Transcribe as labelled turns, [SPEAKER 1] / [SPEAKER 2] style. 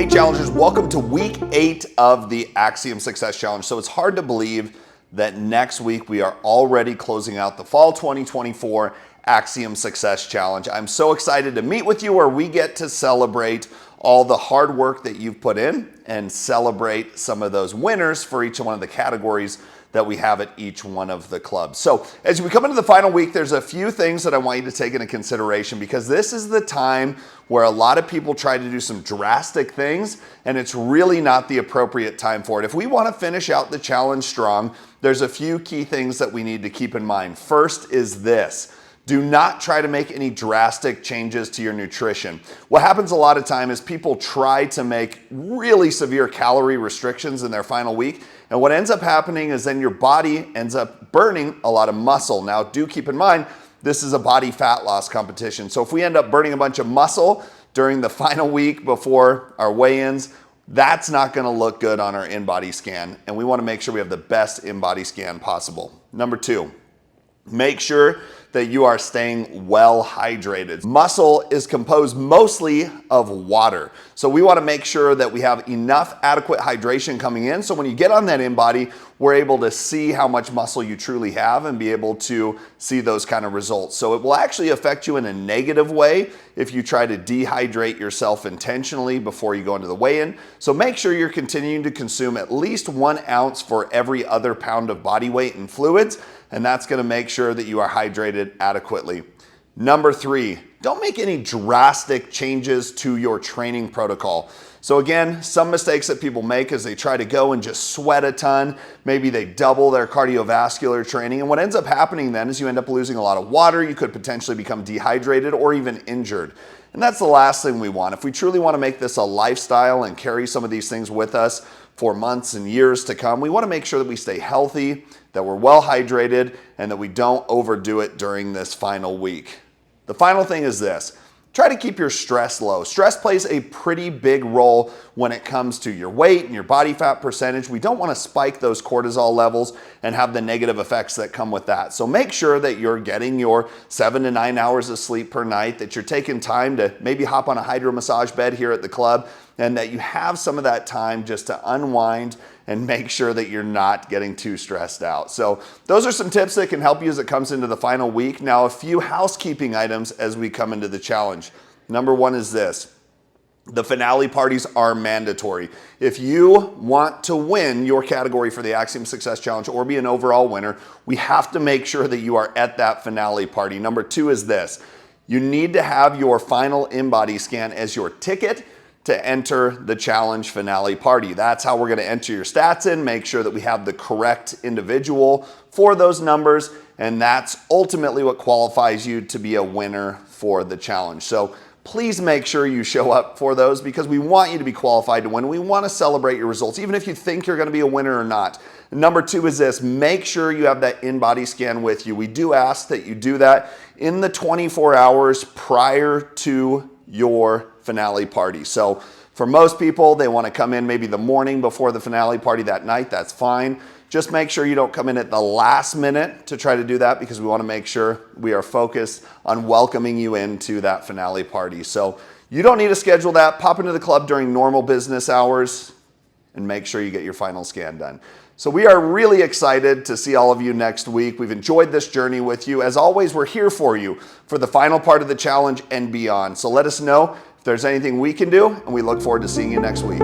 [SPEAKER 1] Hey challengers, welcome to week 8 of the Axiom Success Challenge. So it's hard to believe that next week we are already closing out the fall 2024 Axiom Success Challenge. I'm so excited to meet with you where we get to celebrate all the hard work that you've put in and celebrate some of those winners for each one of the categories that we have at each one of the clubs. So as we come into the final week, there's a few things that I want you to take into consideration because this is the time where a lot of people try to do some drastic things and it's really not the appropriate time for it. If we want to finish out the challenge strong, there's a few key things that we need to keep in mind. First is this. Do not try to make any drastic changes to your nutrition. What happens a lot of time is people try to make really severe calorie restrictions in their final week. And what ends up happening is then your body ends up burning a lot of muscle. Now, do keep in mind, this is a body fat loss competition. So if we end up burning a bunch of muscle during the final week before our weigh-ins, that's not gonna look good on our in-body scan. And we wanna make sure we have the best in-body scan possible. Number 2, make sure that you are staying well hydrated. Muscle is composed mostly of water. So we wanna make sure that we have enough adequate hydration coming in. So when you get on that in-body, we're able to see how much muscle you truly have and be able to see those kind of results. So it will actually affect you in a negative way if you try to dehydrate yourself intentionally before you go into the weigh-in. So make sure you're continuing to consume at least 1 ounce for every other pound of body weight in fluids, and that's gonna make sure that you are hydrated adequately. Number 3, don't make any drastic changes to your training protocol. So again, some mistakes that people make is they try to go and just sweat a ton. Maybe they double their cardiovascular training. And what ends up happening then is you end up losing a lot of water. You could potentially become dehydrated or even injured. And that's the last thing we want. If we truly want to make this a lifestyle and carry some of these things with us for months and years to come, we want to make sure that we stay healthy, that we're well hydrated, and that we don't overdo it during this final week. The final thing is this. Try to keep your stress low. Stress plays a pretty big role when it comes to your weight and your body fat percentage. We don't want to spike those cortisol levels and have the negative effects that come with that. So make sure that you're getting your 7 to 9 hours of sleep per night, that you're taking time to maybe hop on a hydro massage bed here at the club, and that you have some of that time just to unwind and make sure that you're not getting too stressed out. So those are some tips that can help you as it comes into the final week. Now, a few housekeeping items as we come into the challenge. Number 1 is this. The finale parties are mandatory. If you want to win your category for the Axiom Success Challenge or be an overall winner, we have to make sure that you are at that finale party. Number 2 is this. You need to have your final in-body scan as your ticket to enter the challenge finale party. That's how we're gonna enter your stats in, make sure that we have the correct individual for those numbers, and that's ultimately what qualifies you to be a winner for the challenge. So please make sure you show up for those because we want you to be qualified to win. We wanna celebrate your results, even if you think you're gonna be a winner or not. Number 2 is this, make sure you have that in-body scan with you. We do ask that you do that in the 24 hours prior to your finale party. So for most people, they want to come in maybe the morning before the finale party that night. That's fine. Just make sure you don't come in at the last minute to try to do that because we want to make sure we are focused on welcoming you into that finale party. So you don't need to schedule that. Pop into the club during normal business hours and make sure you get your final scan done. So we are really excited to see all of you next week. We've enjoyed this journey with you. As always, we're here for you for the final part of the challenge and beyond. So let us know if there's anything we can do, and we look forward to seeing you next week.